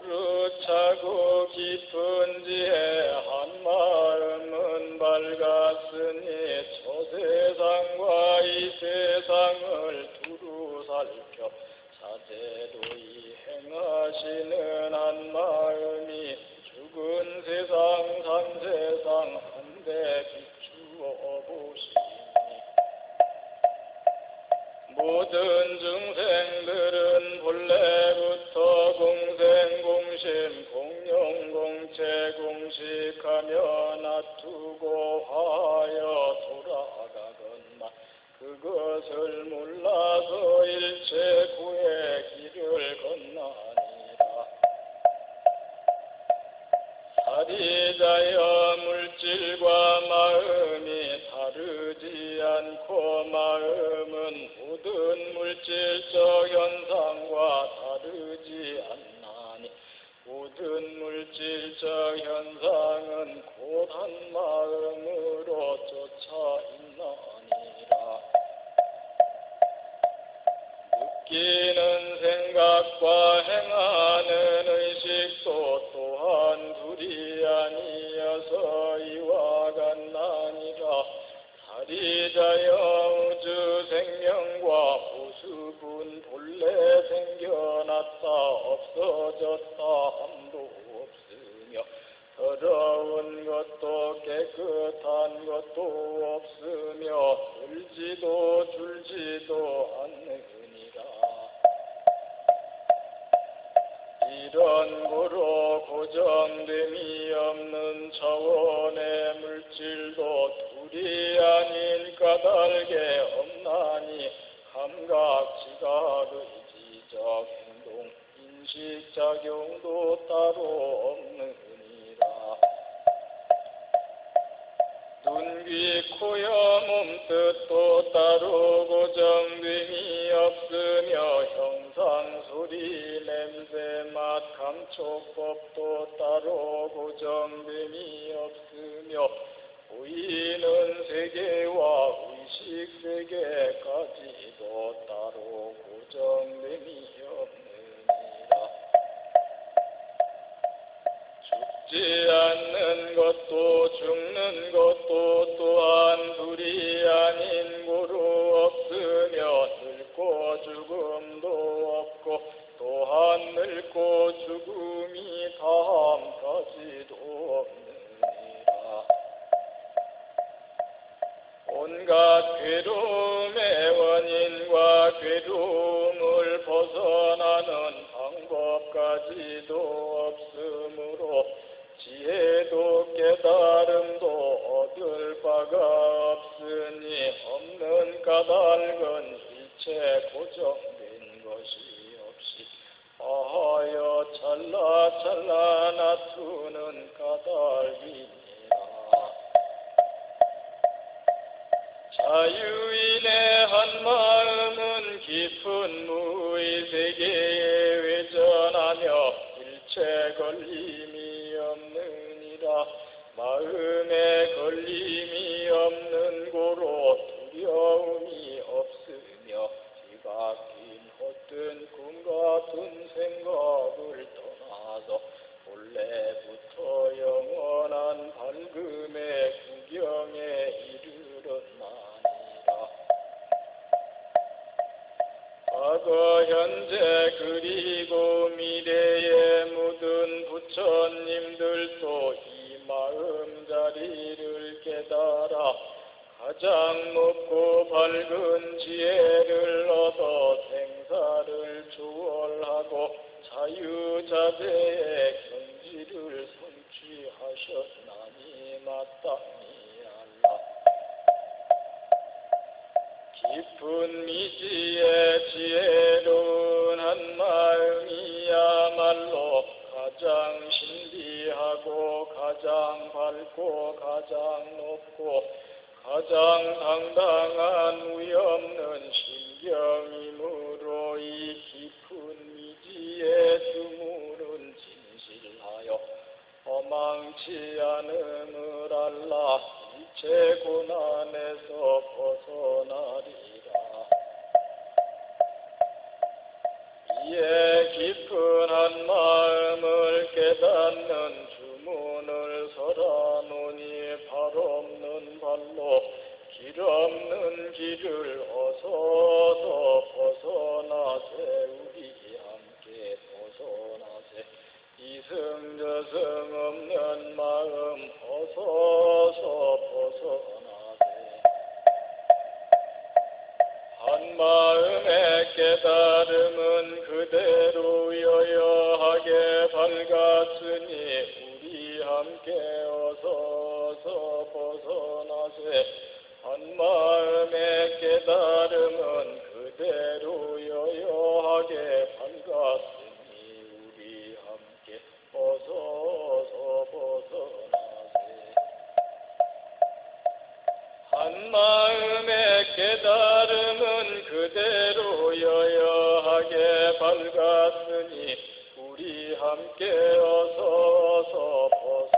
무르차고 깊은 지에 한 마음은 밝았으니 저 세상과 이 세상을 두루 살펴 자제도이 행하시는 한 마음이 죽은 세상 산 세상 한데 비추어 보시니 모든 중생들은 본래부터 공생공심 공용공체 공식하며 놔두고 하여 돌아가건만 그것을 몰라서 일체 구의 길을 건너니라. 사리자여 물질과 마음이 다르지 않고 마음은 모든 물질적 현상과 다르지 않나니 모든 물질적 현상은 곧 한 마음으로 쫓아 있나니라. 느끼는 생각과 행하는 의식도 또한 둘이 아니어서 이와 같나니라. 사리자여 우주 생명과 보수분 본래 생겨났다 없어졌다 함도 없으며 더러운 것도 깨끗한 것도 없으며 들지도 줄지도 않느니라. 이런 고로 고정됨이 없는 차원의 물질도 둘이 아닌 까닭에 없나니 감각, 지각, 의지적 행동, 인식작용도 따로 없느니라. 눈, 귀, 코여 몸뜻도 따로 고정됨이 없으며 형상, 소리, 냄새, 맛, 감촉법도 따로 고정됨이 없으며 보이는 세계와 의식 세계까지도 따로 고정됨이 없느니라. 죽지 않는 것도 죽는 것도 또한 둘이 아닌 고로 없으며 늙고 죽음도 없고 또한 늙고 죽음이 다함까지도 없느니라. 온갖 괴로움의 원인과 괴로움을 벗어나는 방법까지도 없으므로 지혜도 깨달음도 얻을 바가 없으니 없는 까닭은 일체 고정된 것이 없이 하여 찰나찰나 놔두는 까닭이니라. 자유인의 한 마음은 깊은 무의 세계에 회전하며 일체 걸림이 없느니라. 마음에 걸림이 없는 고로 두려움이 없으며 뒤바뀐 헛된 꿈 같은 생각을 떠나서 본래부터 영원한 밝음의 구경에 이르렀나니라. 과거 현재 그리고 미래의 모든 부처님들도 이 마음자리를 깨달아 가장 높고 밝은 지혜를 얻어 생사를 초월하고 자유자재의 경지를 성취하셨나니 마땅히알라. 깊은 미지의 지혜로운 한 마음이야말로 가장 신비하고 가장 밝고 가장 높고 가장 당당한 위없는 신경이므로 이 깊은 미지의 주문은 진실하여 허망치 않음을 알라. 일체 고난에서 벗어나리라. 이에 깊은 한 마음은 이승저승 없는 마음 벗어서 벗어나세. 한 마음의 깨달음은 그대로 여여하게 밝았으니 우리 함께 어서 벗어나세. 한 마음의 깨달음은 그대로 여여하게 밝았으니 우리 함께 어서 벗어나세. 한 마음의 깨달음은 그대로 여여하게 밝았으니 우리 함께 어서 벗어나세.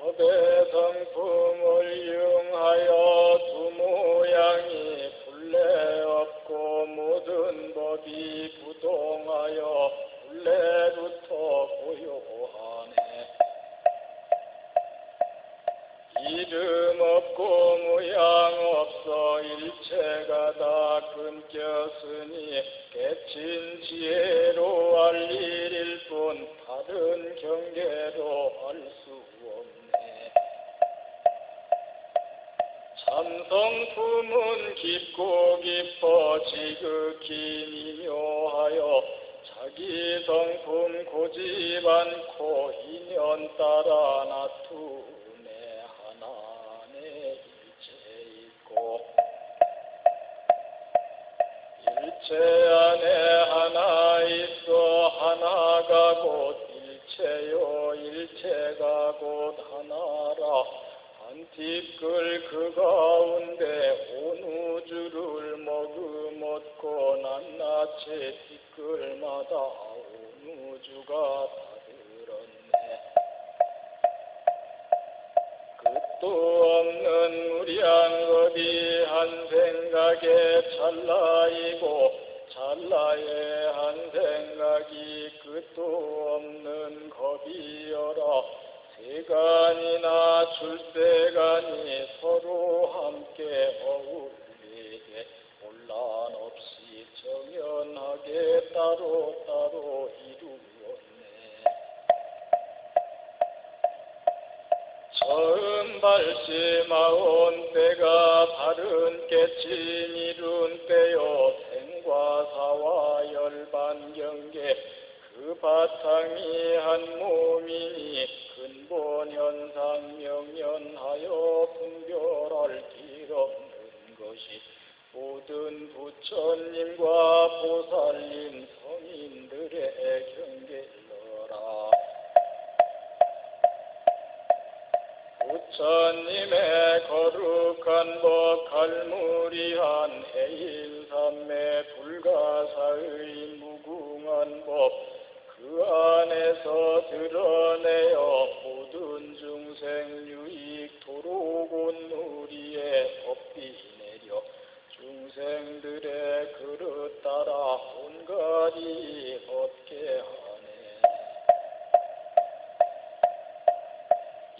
법의 성품을 융하여 두 모양이 본래 없고 모든 법이 부동하여 본래부터 고요하네. 이름 없고 모양 없어 일체가 다 끊겼으니 깨친 지혜로 알 일일 뿐 다른 경계로 알 수 없네. 참성품은 깊고 깊어 지극히 미묘하여 자기 성품 고집 않고 인연 따라 나투네. 하나네 일체 있고 일체 안에 하나 있어 하나가 곧 일체요 일체가 곧 하나라. 한 티끌 그 가운데 온 우주를 머금었고 낱낱이 티끌마다 온 우주가 다 들었네. 끝도 없는 무량겁이 한 생각에 찰나이고 찰나의 한 생각이 끝도 없는 겁이여라. 세간이나 출세간이 서로 함께 어울리게 혼란 없이 정연하게 따로 이루었네. 처음 발심하온 때가 바른 깨침 이룬 때요. 생과 사와 열반 경계 그 바탕이 한 몸이니 근본 현상 명연하여 분별할 길 없는 것이 모든 부처님과 보살님 성인들의 경계더라. 부처님의 거룩한 법 갈무리한 해일삼매 불가사의 무궁한 법 그 안에서 드러내어 모든 중생 유익 도로곤 누리에 법비 내려 중생들의 그릇 따라 온갖이 얻게 하네.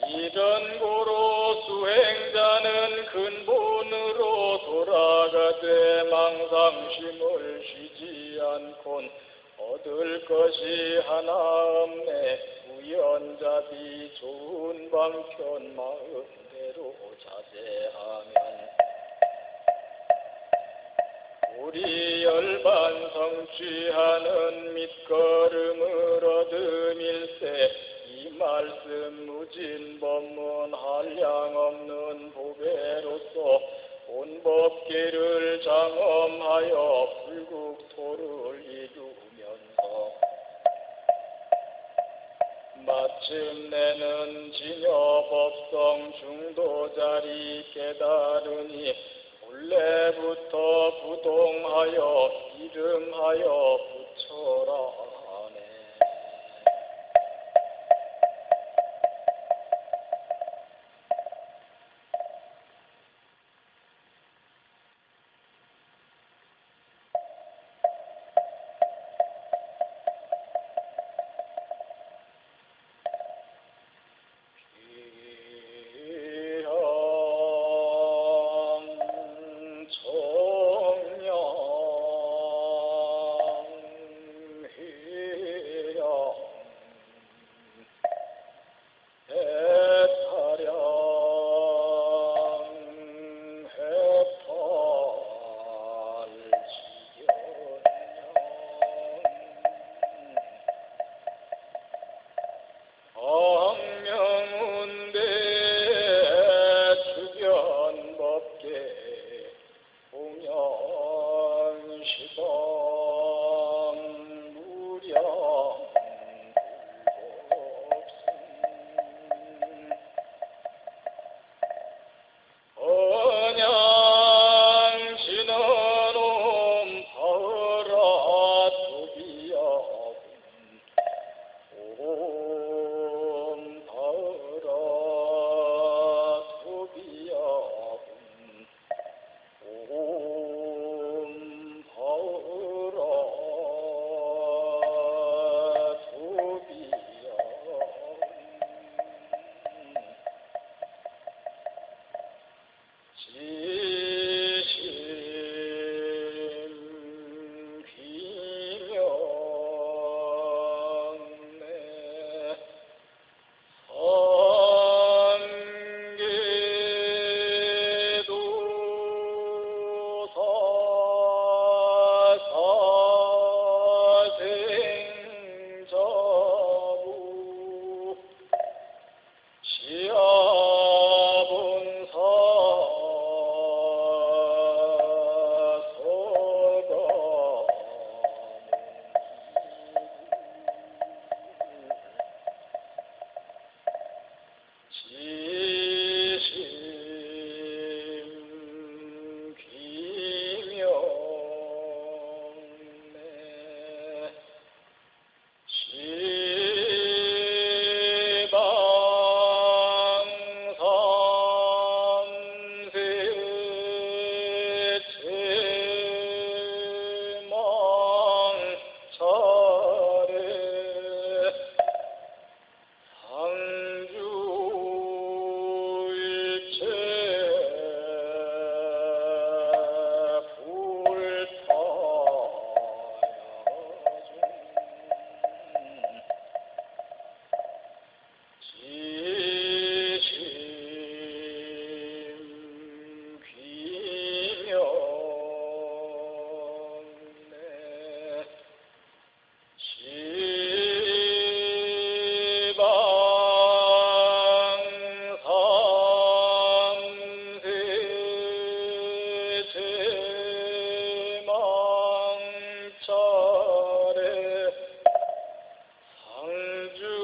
이런 고로 수행자는 근본으로 돌아가되 망상심을 쉬지 않곤 얻을 것이 하나 없네. 우연자비 좋은 방편 마음대로 자제하면 우리 열반 성취하는 밑거름을 얻음일세. 이 말씀 무진 법문 한량 없는 보배로서 본법계를 장엄하여 불국토를 이루면서 마침내는 진여법성 중도자리 깨달으니 본래부터 부동하여 이름하여 부처라 하네. 제망차례 상주일체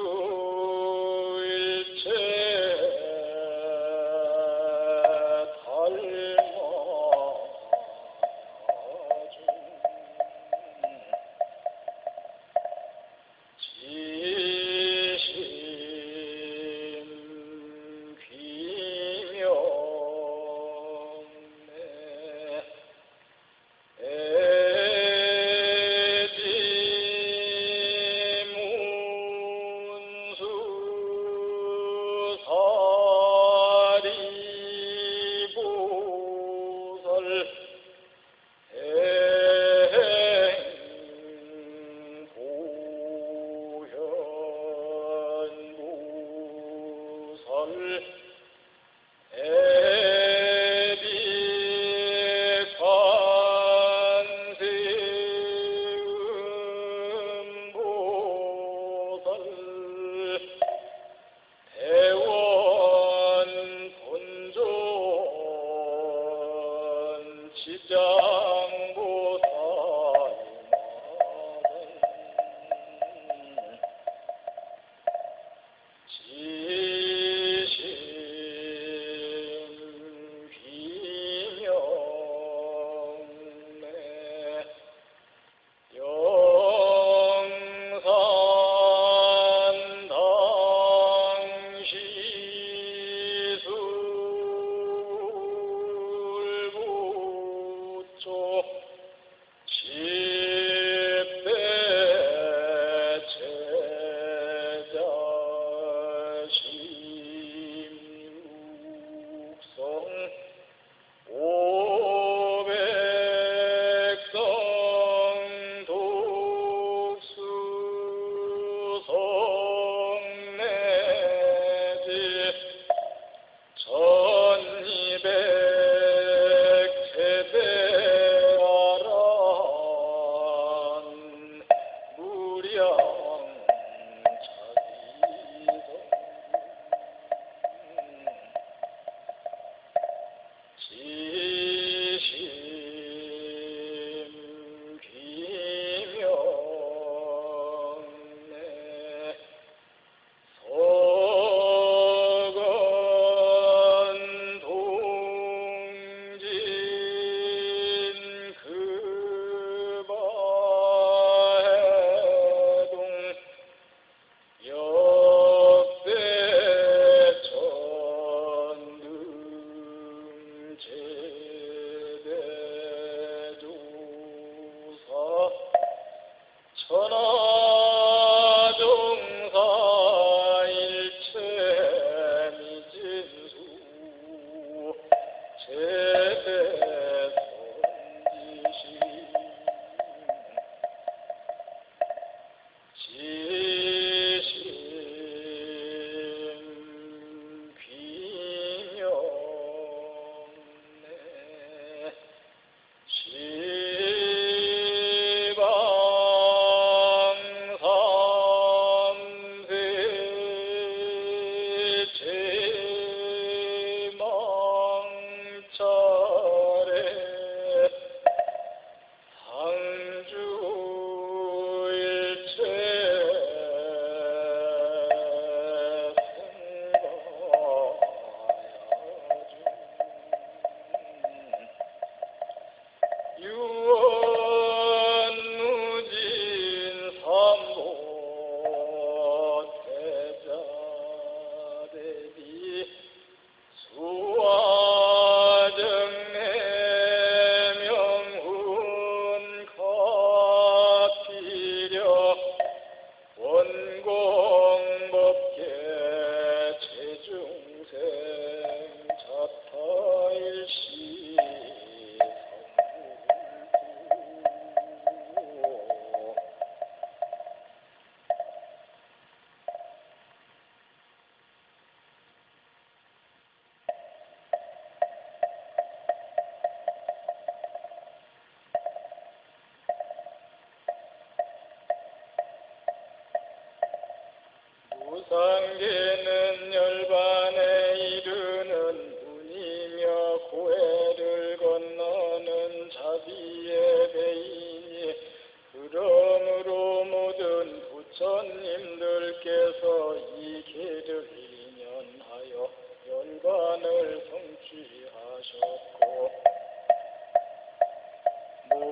상계는 열반에 이르는 문이며 고해를 건너는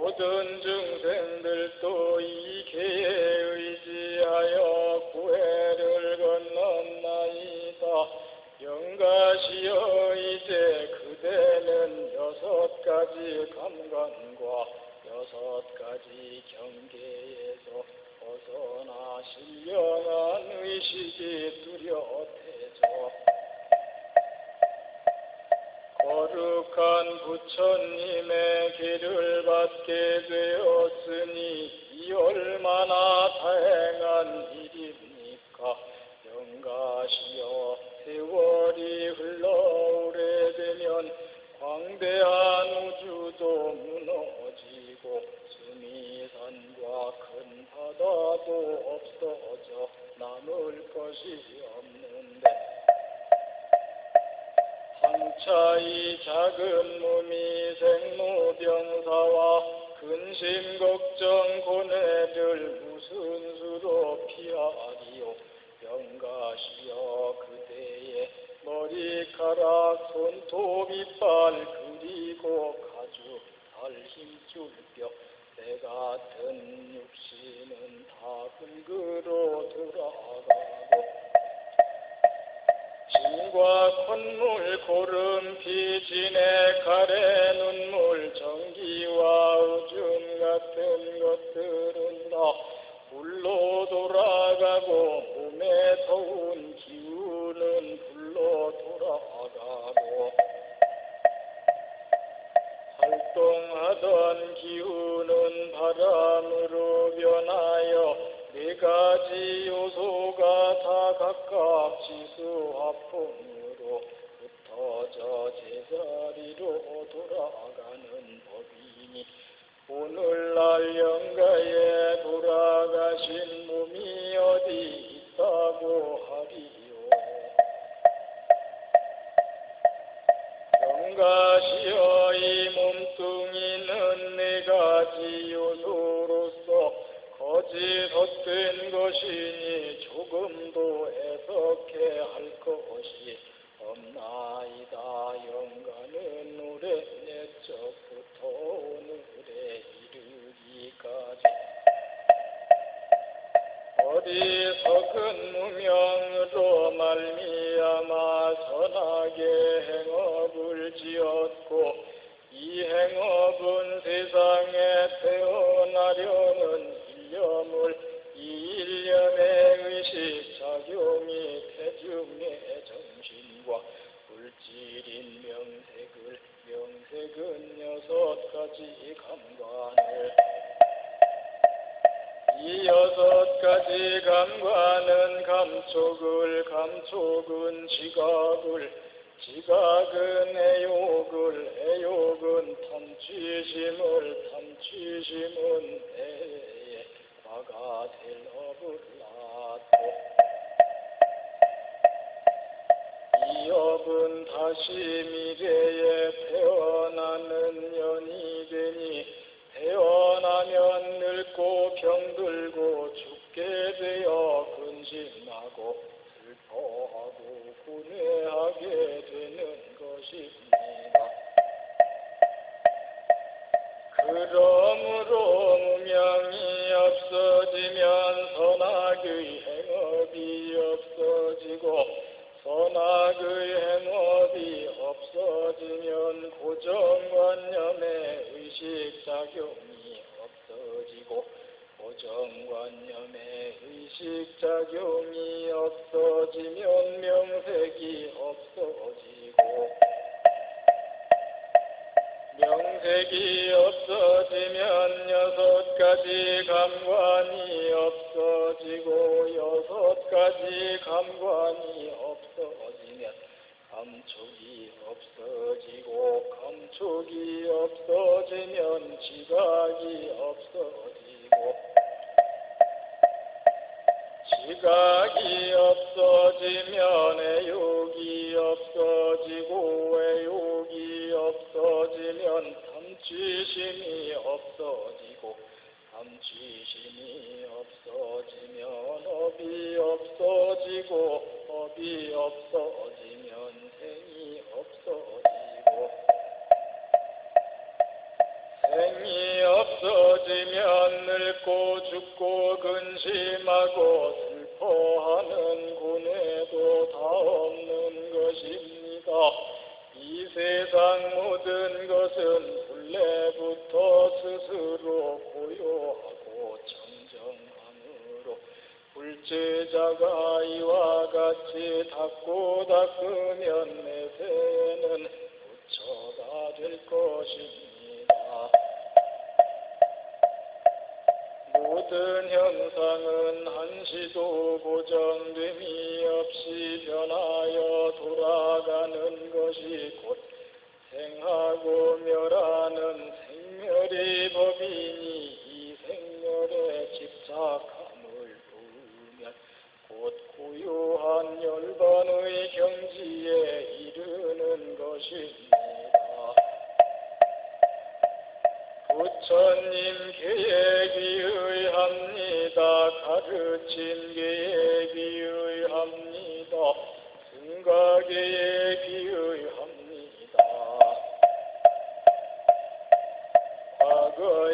모든 중생들도 이 개에 의지하여 구해를 건넜나이다. 영가시여 이제 그대는 6가지 감관과 6가지 경계에서 벗어나 신령한 의식이 뚜렷해져 거룩한 부처님의 길을 받게 되었으니 이 얼마나 다행한 일입니까? 영가시여 세월이 흘러 오래되면 광대한 우주도 무너지고 수미산과 큰 바다도 없어져 남을 것이 없는데 한차 이 작은 몸이 생로병사와 근심 걱정 고뇌를 무슨 수로 피하리요. 영가시여 그대의 머리카락 손톱 이빨 그리고 가죽 살 힘줄뼈 내 같은 육신은 다 흙으로 돌아가고 진과 콧물 고름 피 진해 가래 눈물 전기와 우중 같은 것들은 다 불로 돌아가고 몸에 더운 기운은 불로 돌아가고 활동하던 기운은 바람으로 변하여 4가지 요소가 다 각각 지수화풍으로 흩어져 제자리로 돌아가는 법이니 오늘날 영가에 돌아가신 몸이 어디 있다고 하리요. 영가시여 이 몸뚱이는 4가지 요소로서 거짓 헛된 것이니 조금도 애석해 할 것이 없나이다. 영가는 오래 옛적부터 오늘에 이르기까지 어리석은 무명으로 말미암아 선하게 행업을 지었고 이 행업은 세상에 태어나려는 일념을 이 일념의 의식 작용이 태중의 정신과 물질인 명색은 6가지 감관을 이 6가지 감관은 감촉은 지각은 애욕은 탐취심은 애에 화가 될 업을 낳고 이 업은 다시 미래에 태어나는 년이 되니 태어나면 늙고 병들고 죽게 되어 근심하고 슬퍼하고 분해하게 되는 것입니다. 그러므로 무명이 없어지면 선악의 행업이 없어지고 선악의 행업이 없어지면 고정관념의 의식작용이 없어지고 고정관념의 의식작용이 없어지면 명색이 없어지고 명색이 없어지면 6가지 감관이 없어지고 6가지 감관이 없어지면 감촉이 없어지고 감촉이 없어지면 지각이 없어지고 지각이 없어지면 애욕이 없어지고 애욕이 없어지면 탐취심이 없어지고 탐취심이 없어지면 업이 없어지고 업이 없어지면 생이 없어지고 생이 없어지면 늙고 죽고 근심하고 슬퍼하는 고뇌도 다 없는 것입니다. 이 세상 모든 것은 본래부터 스스로 고요하고 청정함으로 불제자가 이와 같이 닦고 닦으면 내세는 부처가 될 것입니다. 모든 형상은 한시도 고정됨이 없이 변하여 돌아가는 것이 곧 생하고 멸하는 생멸의 법이니 이 생멸에 집착함을 두면 곧 고요한 열반의 경지에 이르는 것입니다. 부처님 계획이 의합니다. 가르친 계획이 의합니다. 승가 계획이 의합니다. 과거의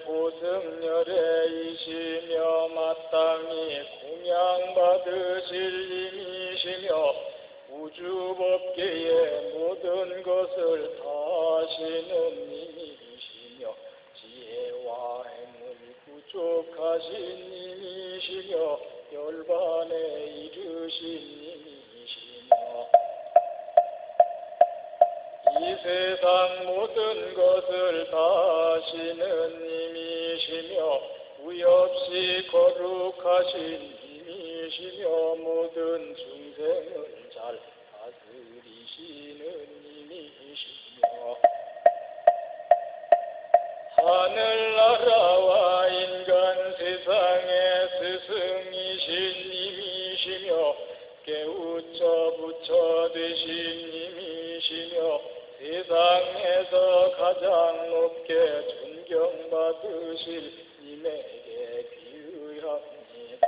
보승열애이시며 마땅히 공양받으실 님이시며 우주법계의 모든 것을 다 하시는 님이시며 지혜와 행을 부족하신 님이시며 열반에 이르신 님이시며 이 세상 모든 것을 다 하시는 님이시며 우엽시 거룩하신 님이시며 모든 중생을 잘 다스리시는 님이시며 하늘나라와 인간 세상의 스승이신 님이시며 깨우쳐 부처 되신 님이시며 세상에서 가장 높게 존경받으실 님에게 비의합니다.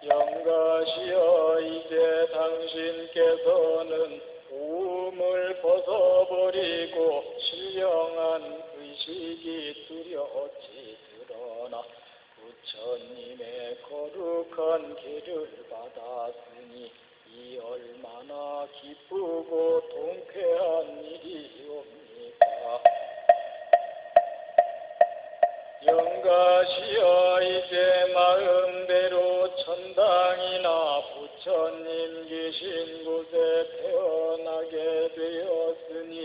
영가시여 이제 당신께서는 오음을 벗어버리고 신령한 의식이 뚜렷이 드러나 부처님의 거룩한 길을 받았으니 이 얼마나 기쁘고 통쾌한 일이옵니까. 영가시여 이제 마음대로 천당이나 부처님 계신 곳에 태어나게 되었으니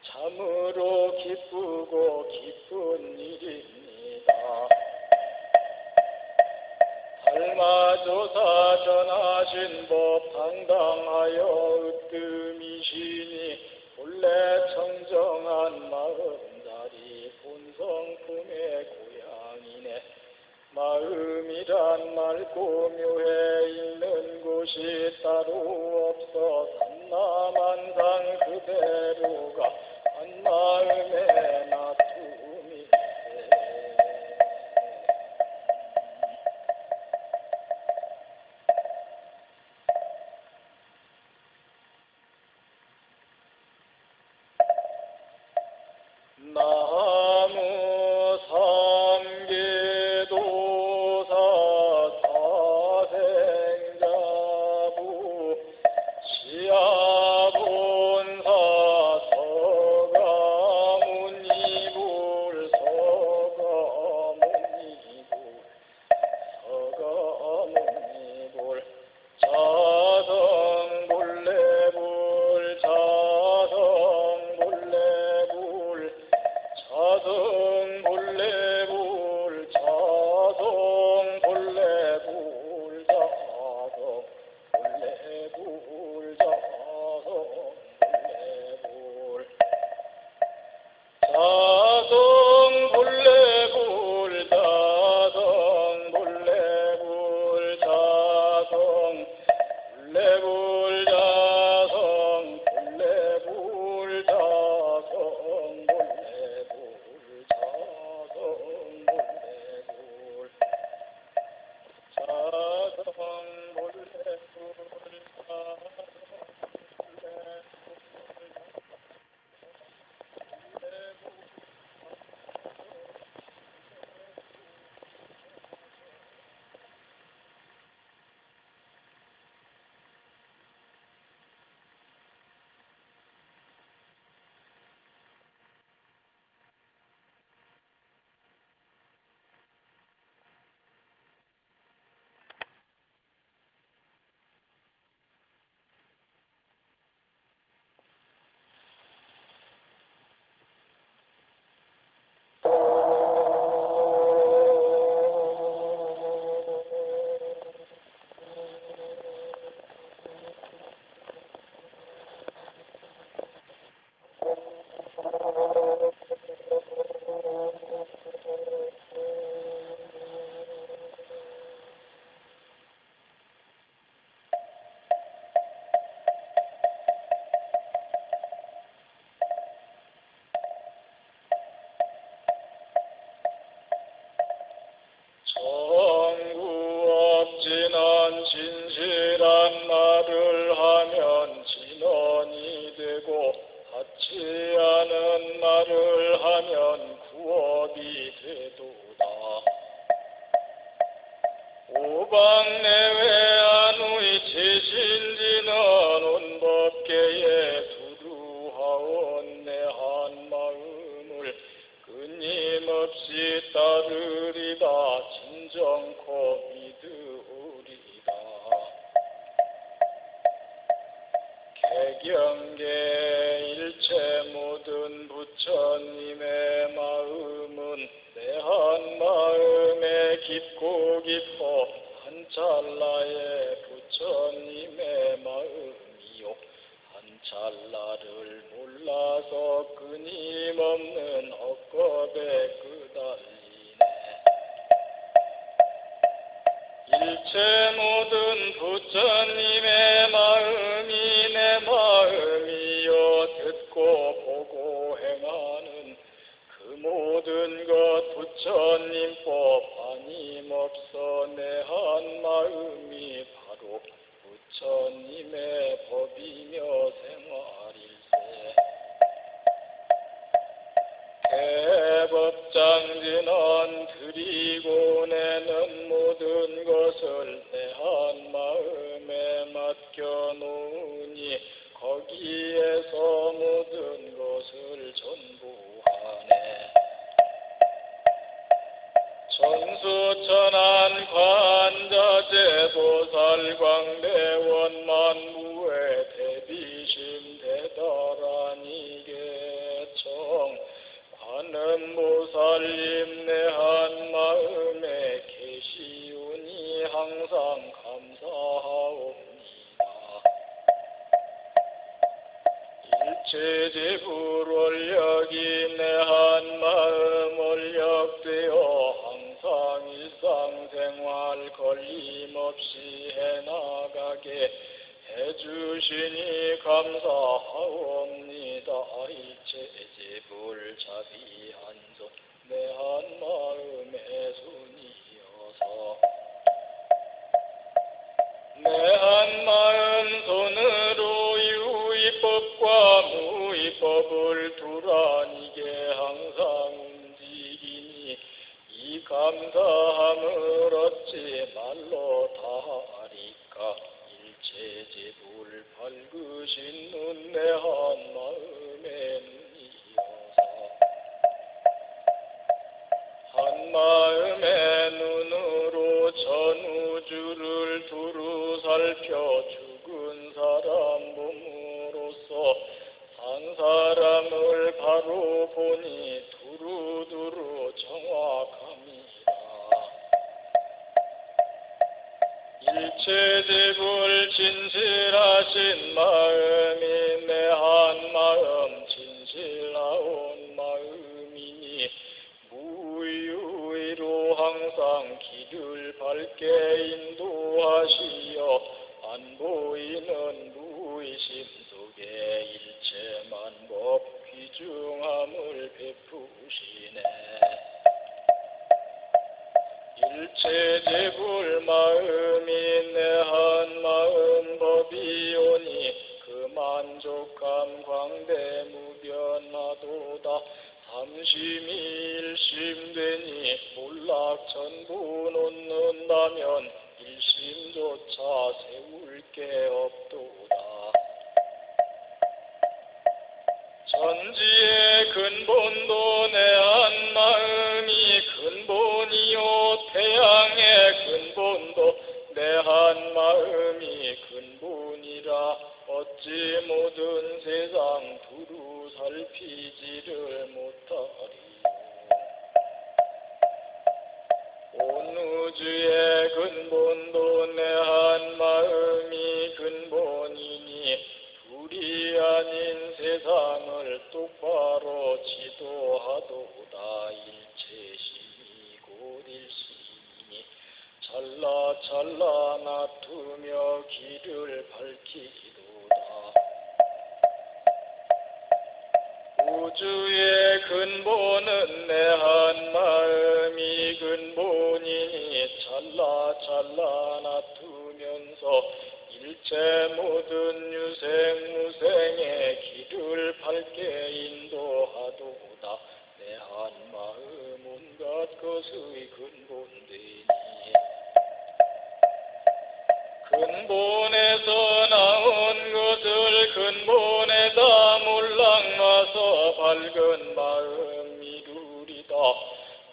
참으로 기쁘고 기쁜 일입니다. 달마조사 전하신 법 당당하여 으뜸이시니 본래 청정한 마음자리 본성품의 고향이네. 마음이란 맑고 묘해 있는 곳이 따로 없어 산나만상 그대로가 한 마음에 나툼이세. 나무 삼계도사 사생자부 시아본사 서가모니불 서가모니불 자성본래불 자성본래불 맞지 않은 말을 하면 구업이 되도다. 오방내외 안의 제신지는 온법계에 두루하온 내 한 마음을 끊임없이 따르리다 진정코 믿으리다. 개경계 일체 모든 부처님의 마음은 내 한 마음에 깊고 깊어 한 찰나의 부처님의 마음이요 한 찰나를 몰라서 끊임없는 헛겁에 끄달리네. 일체 모든 부처님의 마음이 내 마음이요 듣고 보고 행하는 그 모든 것 부처님법 아님없어 내 한 마음이 바로 부처님의 법이며 생활일세. 개법장진언 드리고 내는 모든 것을 내 한 마음에 맡겨놓으니 거기에서 모든 것을 전부 하네. 천수천한 관자재 보살 광대원 만무의 대비심 대단한 이계청 관음보살님 내 한 마음에 계시오니 항상 감사하옵니다. 일체제불 원력이 내 한 마음 원력되어 항상 일상생활 걸림없이 해나가게 해주시니 감사하옵니다. 일체제불 자비한손 내 한 마음의 손이어서 내 한 마음 손으로 유의법과 무의법을 두란이게 항상 움직이니 이 감사함을 어찌 말로 다하리까. 일체제불 밝으신 눈 내 한 마음의 눈이어서 한 마음의 눈으로 전우주를 두루 살펴 죽은 사람 몸으로서 산 사람을 바로 보니 두루두루 정확함이라. 일체제불 진실하신 마음이 내 한 마음 진실하온 마음이니 무유의로 항상 길을 밝게 인도하시어 안 보이는 무의심 속에 일체 만법 귀중함을 베푸시네. 일체제불 마음이 내 한 마음 법이오니 그 만족함 광대 무변하도다. 삼심이 일심되니 몰락 전부 놓는다면 일심조차 세울 게 없도다. 천지의 근본도 내 한 마음이 근본이요 태양의 근본도 내 한 마음이 근본이라. 어찌 모든 세상 두루 살피지를 못하리요. 온 우주의 근본도 내 한 마음이 근본이니 둘이 아닌 세상을 똑바로 지도하도다. 일체심이 곧 일심이니 찰나찰나 놔두며 길을 밝히도다. 우주의 근본은 내 한 마음이 근본이니 찰나찰나 놔두면서 일체 모든 유생무생의 길을 밝히도다. 밝게 인도하도다. 내 한마음 온갖 것의 근본되니 근본에서 나온 것을 근본에다 몰락마서 밝은 마음 이루리다.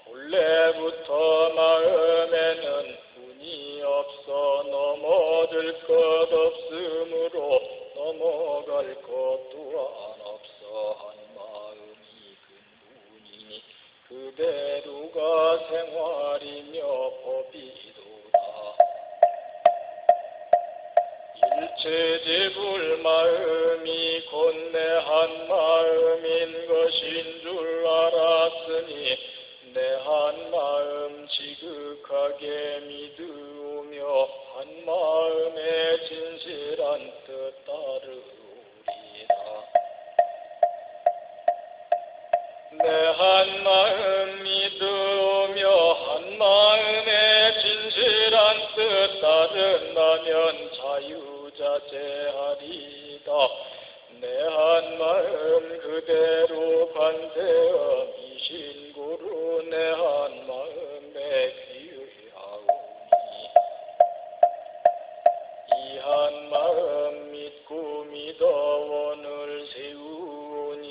본래부터 마음에는 운이 없어 넘어질 것 없으므로 넘어갈 것 또한 없어. 한 마음이 근본이니 그대로가 생활이며 법이도다. 일체제불 마음이 곧 내 한 마음인 것인 줄 알았으니 내 한 마음 지극하게 믿으며 한 마음의 진실한 뜻 따르리라. 내 한 마음 믿으며 한 마음의 진실한 뜻 따른다면 자유자재하리다. 내 한 마음 그대로 관세음이신 고로 내 한 마음에 귀의하오니 이 한 마음 믿고 믿어 원을 세우니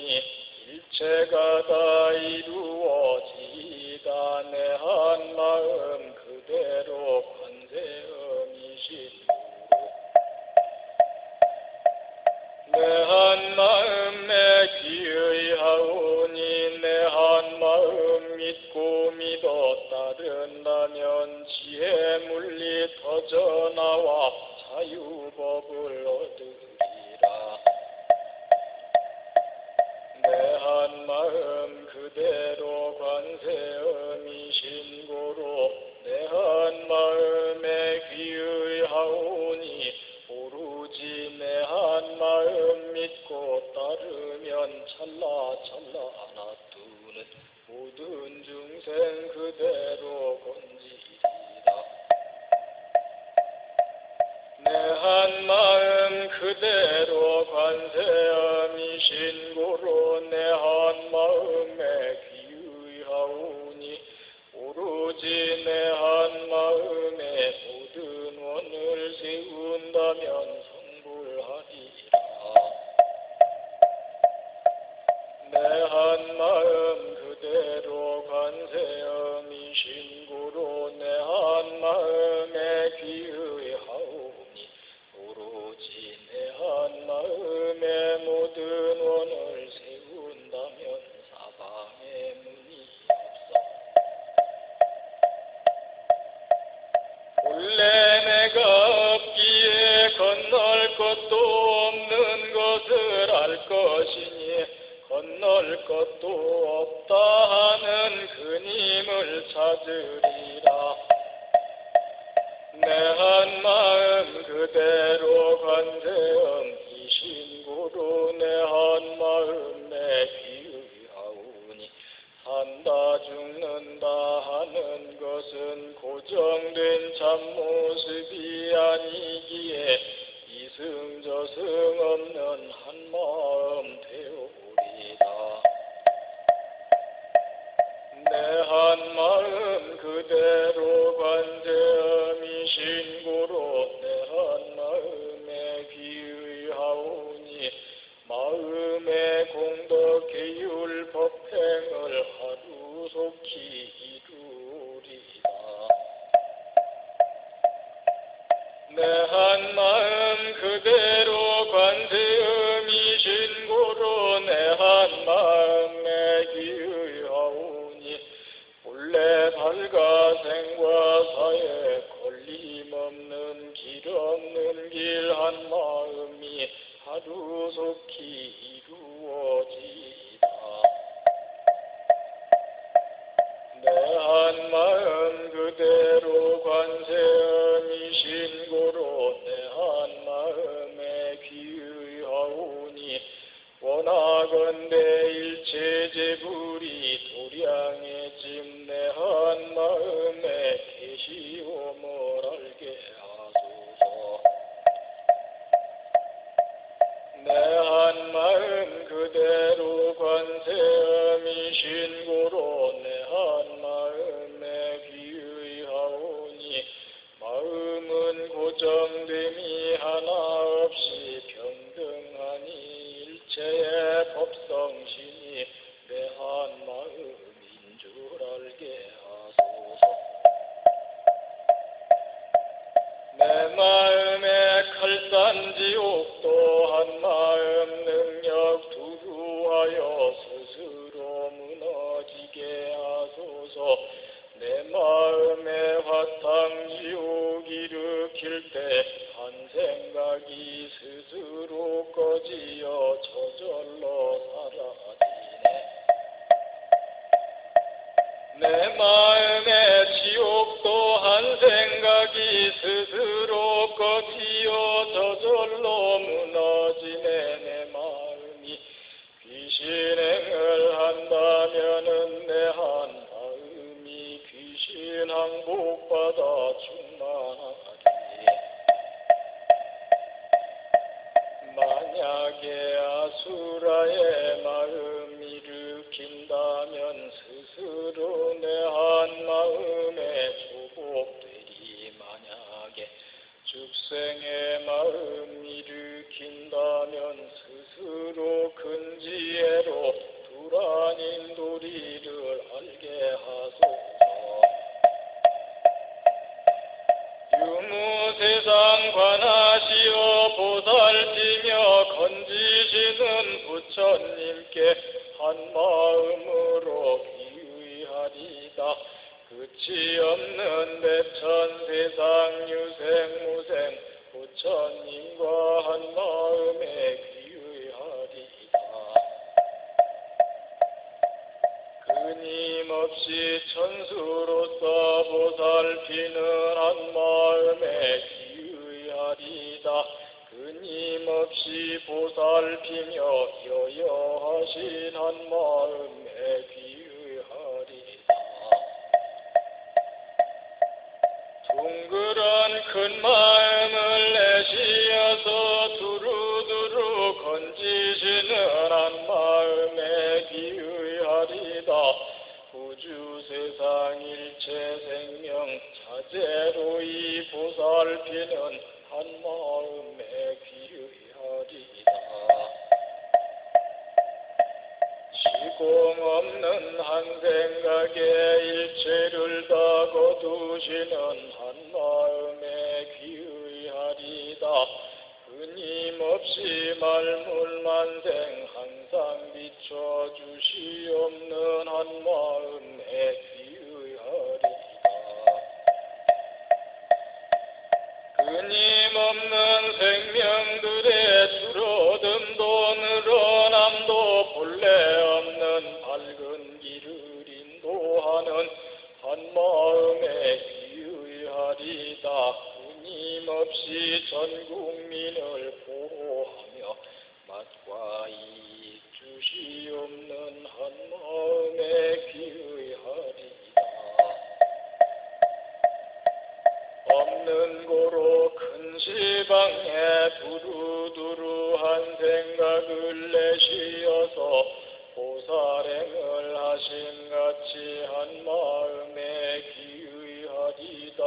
일체가 다 이루어지다. 내 한 마음 그대로 관세음이신 내 한 마음에 귀의하오니 내 한 마음 믿고 믿어 따른다면 지혜 물리 터져나와 자유법을 얻으리라. 내 한 마음 그대로 관세음이신 고로 내 한 마음에 귀의하오니 오로지 내 한 마음 믿고 따르면 찰나찰나 놔두는 모든 중생 그대로 건지리라. 내 한 마음 그대로 관세음이신 고로 내 한 마음에 귀의하오니 오로지 내 한 마음에 모든 원을 세운다면 성불하리라. 내 한 마음 그대로 관세음이신 고로 내 한 마음에 귀의하오니 오로지 내 한 마음에 모든 원을 세운다면 사방에 문이 없어. 본래 내가 없기에 건널 것도 없는 것을 알 것이니 건널 것도 없다 하는 그님을 찾으리라. 내 한 마음 그대로 관세음이신 고로 내 한 마음에 귀의하오니 산다 죽는다 하는 것은 고정된 참모습이 아니기에 이승저승 없는 한 마음 되오리다. 내 한 마음 그대로 관세음이신 고로 내 한 마음에 귀의하오니 마음의 공덕 계율 법행을 하루속히 이루리다. 내 한 마음 그대로 관세음이신 고로 내 한 마음에 귀의하오니 본래 발가생과 사에 걸림없는 길 없는 길 한 마음이 하루속히 이루어지다. 내 한 마음 그대로 관세음이신 고로 내 한 마음에 귀의하오니 원하건대 일체제불이 도량의 짐 내 한 마음에 계시오뭘 알게 하소서. 내 한 마음 그대로 만세음이 신고로 내 한 마음에 귀의하오니 마음은 고정됨이 하나 없이 평등하니 일체의 법성신이 내 한 마음인 줄 알게 하소서. 내 마음의 칼산지옥도 한 마음 능력 두루하여 스스로 무너지게 하소서. 내 마음에 화탕지옥 일으킬 때 한 생각이 스스로 꺼지어 저절로 사라지네. 내 마음의 지옥도 한 생각이 스스로 꺼지어 저절로 무너지네. 내 마음이 귀신행을 한다면은 내 한 마음이 귀신 항복받아 충만하리. 만약에 아수라의 마음 일으킨다면 스스로 내 한 마음에 조복되리. 만약에 죽생의 마음 일으킨다면 스스로 큰 지혜로 불안인 도리를 알게 하소서. 유무세상 관하시어 보살피며 건지시는 부처님께 한 마음으로 귀의하리다. 끝이 없는 대천 세상 유생무생 부처님과 한 마음에 귀의하리다. 끊임없이 천수로서 보살피는 한 마음에 귀의하리다. 끊임없이 보살피며 여여하신 한 마음에 귀의하리다. 둥그런 큰 마음을 내쉬어서 두루두루 건지시는 한 마음에 귀의하리다. 우주 세상 일체 생명 자재로 이 보살피는 한 마음에 귀의하리다. 시공 없는 한 생각에 일체를 다 거두시는 한 마음에 귀의하리다. 끊임없이 만물만생 항상 비춰주시옵는 한 마음에 귀의하리다. 끊임없는 생명들의 줄어듦도 늘어남도 본래 없는 밝은 길을 인도하는 한 마음에 귀의하리다. 끊임없이 전 국민을 보호하며 맛과 이익 주시옵는 한 마음에 귀의하리다. 없는 고로 큰 시방에 두루두루 한 생각을 내쉬어서 보살행을 하신같이 한 마음에 귀의하리다.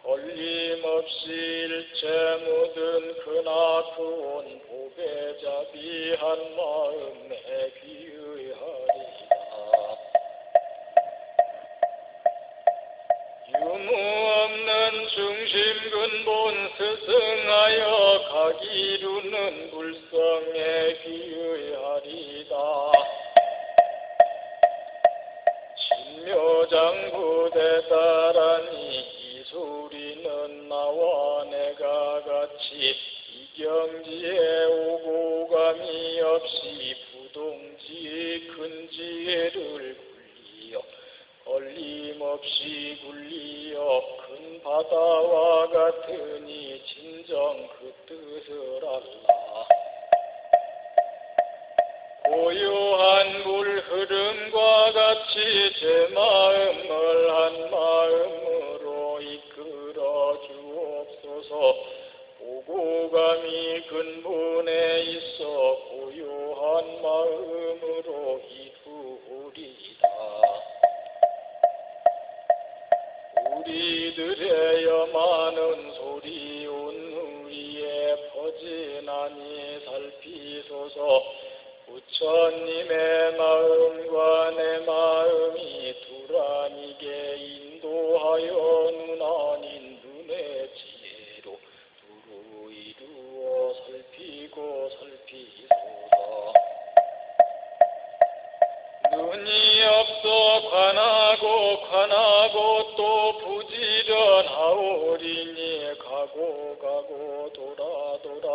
걸림없이 일체 묻은 크나 크온 보배잡이 한 마음에 귀의하리다. 유무 없는 중심 근본 스승하여 가기루는 불성에 귀의하리다. 신묘장부대다라니 이 소리는 나와 내가 같이 이경지에 오고 감이 없이 부동지 큰 지혜를 굴리어 걸림없이 굴리어 큰 바다와 같으니 진정 그 뜻을 알라. 고요한 물 흐름과 같이 제 마음을 한 마음으로 이끌어 주옵소서. 오고 감이 근본에 있어 고요한 마음 마음으로 이루리라. 우리들의 많은 소리 온 위에 퍼지나니 살피소서. 부처님의 마음과 내 마음이 두라니게 인도하여 눈 아닌 눈의 지혜로 두루 이루어 살피고 살피소서. 눈이 없어 관하고 또 부지런하오리니 가고 돌아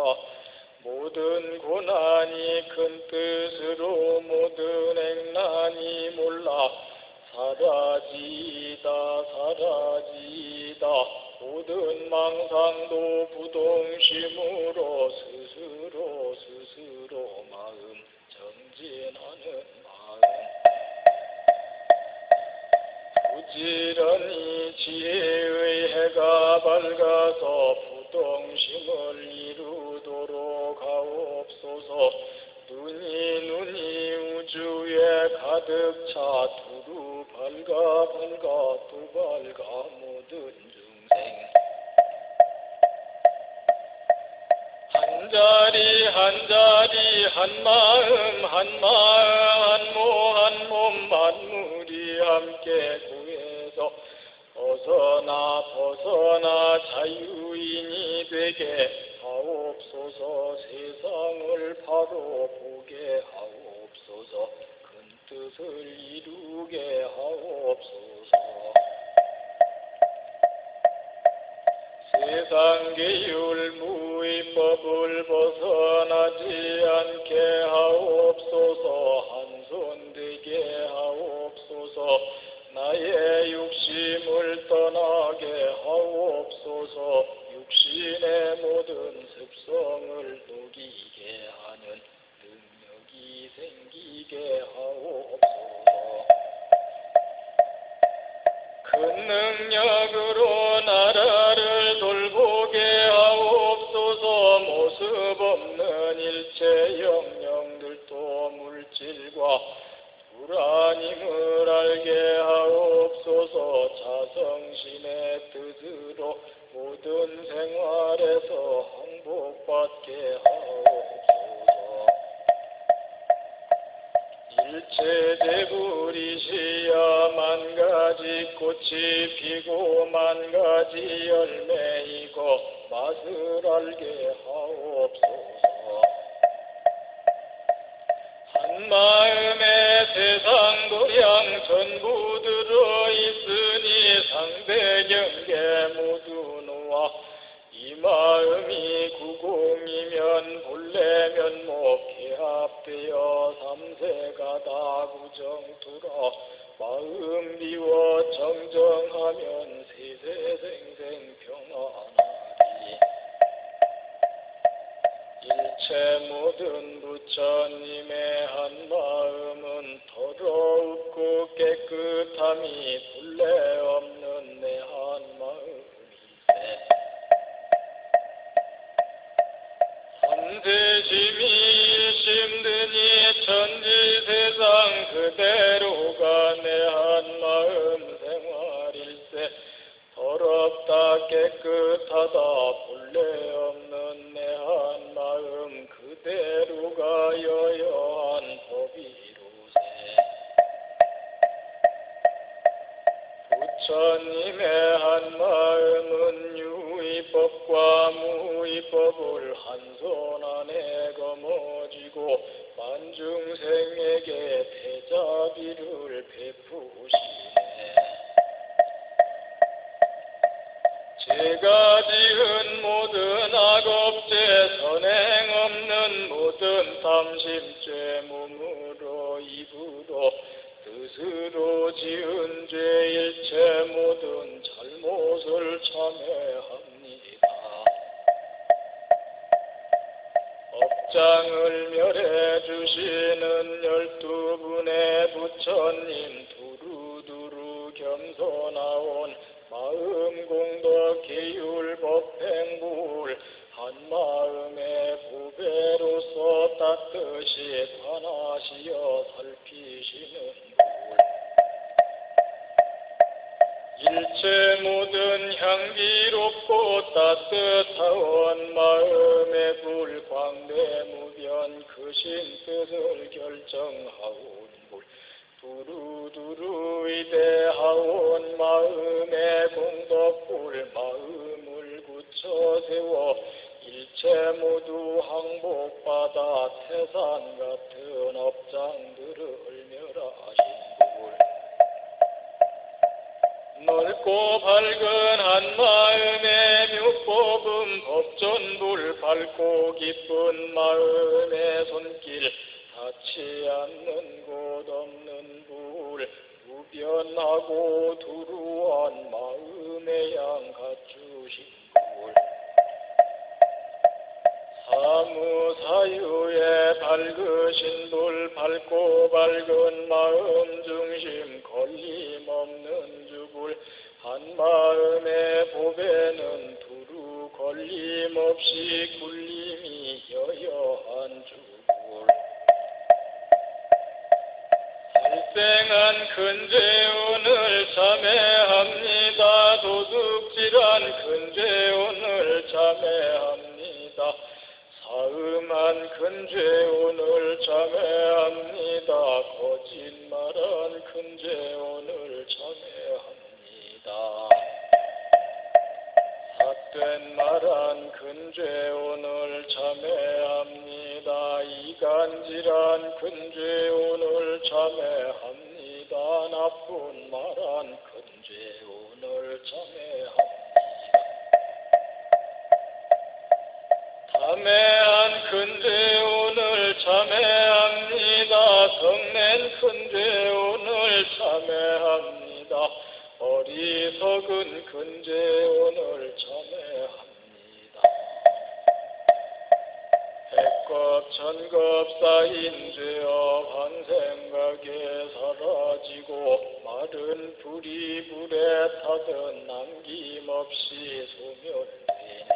모든 고난이 큰 뜻으로 모든 행난이 몰라 사라지다 모든 망상도 부동심으로 스스로 마음 정진하는 마음 부지런히 지혜의 해가 밝아서 부동심을 이루도록 하옵소서. 눈이 우주에 가득 차 두루 밝아 또 밝아 모든 중생 한자리 한마음 한 몸 만물이 함께 구해서 벗어나 자유인이 되게 하옵소서. 세상을 바로 보게 하옵소서. 큰 뜻을 이루게 하옵소서. 세상 계율 무의법을 벗어나지 않게 하옵소서. 한손 되게 하옵소서. 나의 육심을 떠나게 하옵소서. 육신의 모든 습성을 녹이게 하는 능력이 생기게 하옵소서. 큰 능력으로 나라를 돌보게 하옵소서. 모습 없는 일체 영령들도 물질과 불안임을 알게 하옵소서. 자성신의 뜻으로 모든 생활에서 항복받게 하옵소서. 일체 재불이시야 만가지 꽃이 피고 만가지 열매이고 맛을 알게 하옵소서. 한마음에 세상 도량 전부 들어있으니 상대경계 모두 놓아 이 마음이 구공이면 본래 면목 개합되어 삼세가 다 구정투라 마음 비워 정정하면 세세생생 평안하리. 일체 모든 부처님의 한마음은 더럽고 깨끗함이 본래 없는 내 한마음이세. 삼세심이 심드니 천지세상 그대로가 내 한마음 생활일세. 더럽다 깨끗하다 본래 없는 내 한마음 그대로가 여여한 법이로세. 부처님의 한마음은 유의법과 무의법을 한 손 안에 거머쥐고 만중생에게 대자비를 베푸시네. 제가 지은 모든 악업죄 선행 없는 모든 탐심죄 몸으로 입으로 뜻으로 지은 죄 일체 모든 잘못을 참회합니다. 업장을 멸해 주시는 12분의 부처님 두루두루 겸손하온 마음 공덕 계율 법행불 한마음의 보배로서 따뜻 뜻이 관하시어 살피시는 일체 모든 향기롭고 따뜻한 마음의 불 광대무변 크신 뜻을 결정하온 불 두루두루 위대하온 마음의 공덕불 마음을 굳혀 세워 일체 모두 항복받아 태산 같은 업장들을 멸하신 불 넓고 밝은 한마음의 묘법음 법전불 밝고 기쁜 마음의 손길 닿지 않는 곳 없는 불 무변하고 두루한 마음의 양 갖추신 불 사무사유의 밝으신 불 밝고 밝은 마음 중심 걸림없는 주불 한마음의 보배는 두루 걸림없이 굴림이 여여한 주불 발생한 큰 죄오늘 참회합니다. 도둑질한 큰 죄오늘 참회합니다. 사음한 큰 죄오늘 참회합니다. 거짓말한 큰 죄오늘 참회합니다. 삿된 말한 큰 죄오늘 참회합니다. 이간질한 큰 죄오늘 참회합니다. 나쁜 말한 큰 죄오늘 참회합니다. 참회한 큰 죄오늘 참회합니다. 성낸 큰 죄오늘 참회합니다. 어리석은 큰 죄오늘 참회합니다. 백겁 천겁 쌓인 죄업 한 생각에 사라지고 마른 불이 불에 타든 남김없이 소멸되네.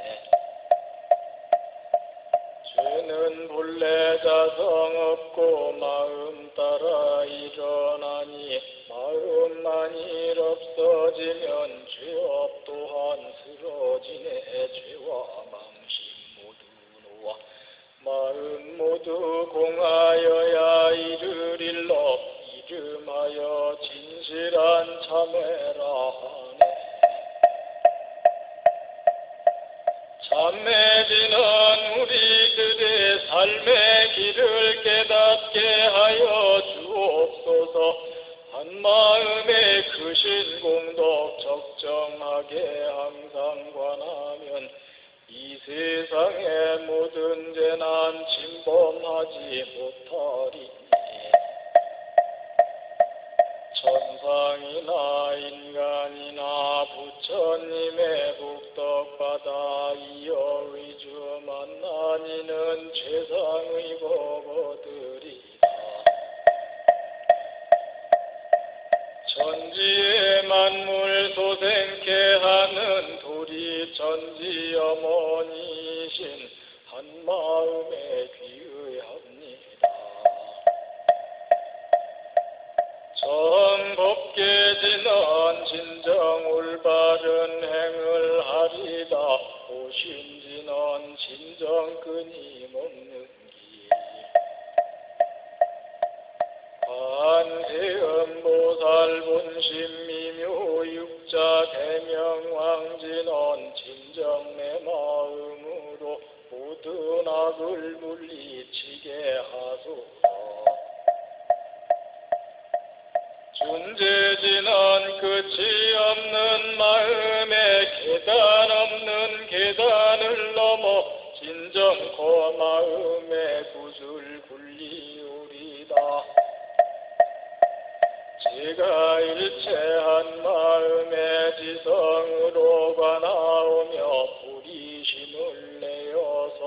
죄는 본래 자성 없고 마음 따라 일어나니 마음만이 없어지면 죄업 또한 쓰러지네. 죄와 망심 모두 놓아 마음 모두 공하여야 이를 일러 이름하여 진실한 참회라 하네. 참회지는 우리들의 삶의 길을 깨닫게 하여 주옵소서. 한마음에 크신 공덕 적정하게 항상 관하면 이 세상의 모든 재난 침범하지 못하리니 천상이나 인간이나 부처님의 복덕받아 이어 의주 만나니는 최상의 법어들이다. 천지의 만물 소생케 하는 도리 천지 어머니이신 한마음에 귀의합니다. 정법계 지는 진정 올바른 행을 하리다. 오신지는 진정 끊임없는 길. 관세음보살 본심 미묘 육자 대명왕진은 진정 내 마음으로 모든 악을 물리치게 하소서. 존재지는 끝이 없는 마음에 계단 없는 계단을 넘어 진정 그 마음의 구슬 굴리오리다. 제가 일체한 마음의 지성으로 관하오며 불이심을 내어서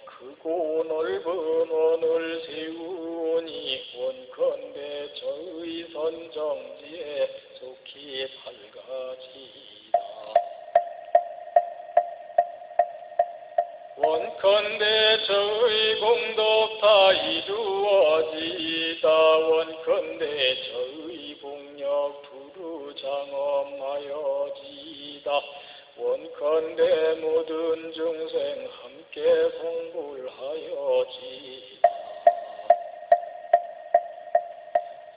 크고 넓은 원을 세우니 원컨대 저의 선정지에 속히 밝아지이다. 원컨대 저의 공덕 다 이루어지이다. 원컨대 저의 공력 두루 장엄하여지이다. 원컨대 모든 중생 함께 성불하여지이다.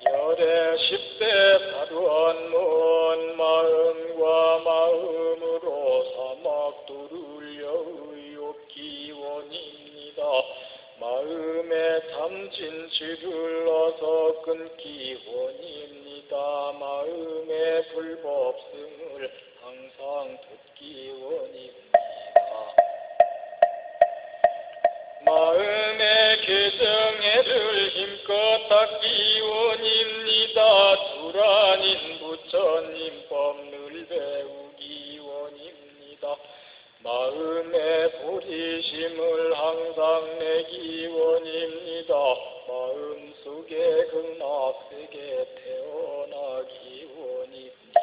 열애 십대 발원문 마음과 마음으로 사막 두를려 의욕기원입니다. 마음에 담진 지를 어서 끊기 원입니다. 마음의 불법승을 항상 듣기 원입니다. 마음의 개정해를 힘껏 닦기 원입니다. 두란인 부처님 법을 배우기 원입니다. 마음의 보리심을 항상 내기 원입니다. 마음속에 극락세계 태어나기 원입니다.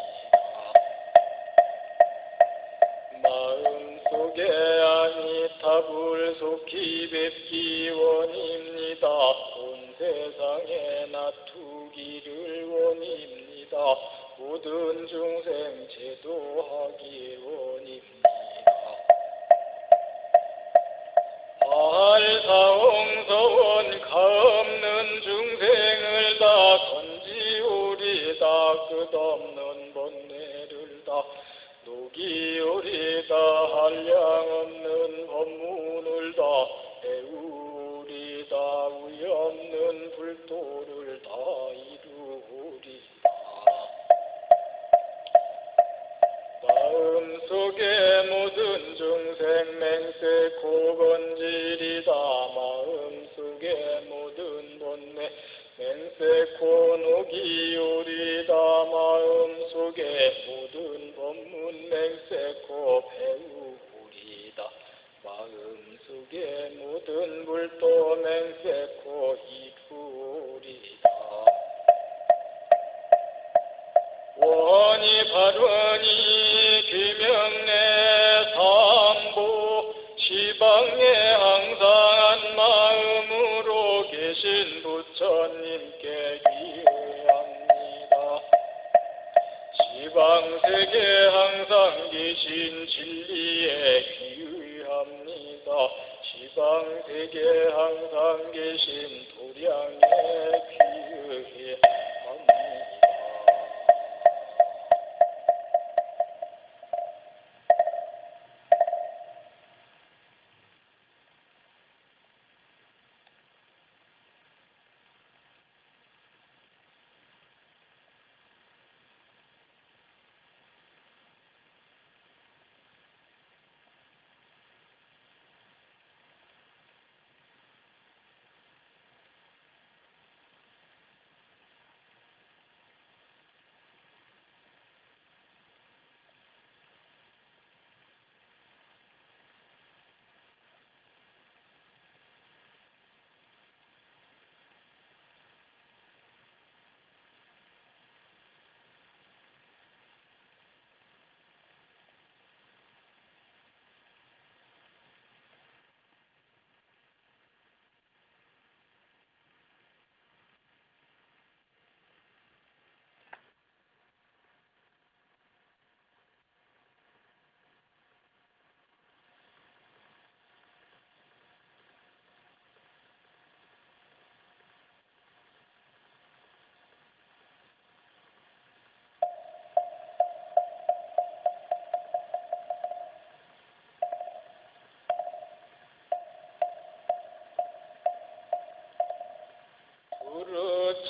마음속에 아미타불 속히 뵙기 원입니다. 온 세상에 나투기를 원입니다. 모든 중생 제도하기 원입니다. 알사홍서원 가없는 중생을 다 건지오리다. 끝없는 번뇌를 다 녹이오리다. 한량없는 법문을 다 배우오리다. 위없는 불도를 다 이루오리다. 마음속에 모든 중생 맹세코 건지리다. 마음속에 모든 번뇌 맹세코 녹이오리다. 마음속에 모든 법문 맹세코 배우오리다. 마음속에 모든 불도 맹세코 이루오리다. 원이 발원이 귀명내 삼보 시방에 항상 한 마음으로 계신 부처님께 기회합니다. 시방세계 항상 계신 진리에 귀의합니다. 시방세계 항상 계신 도량에 귀의합니다.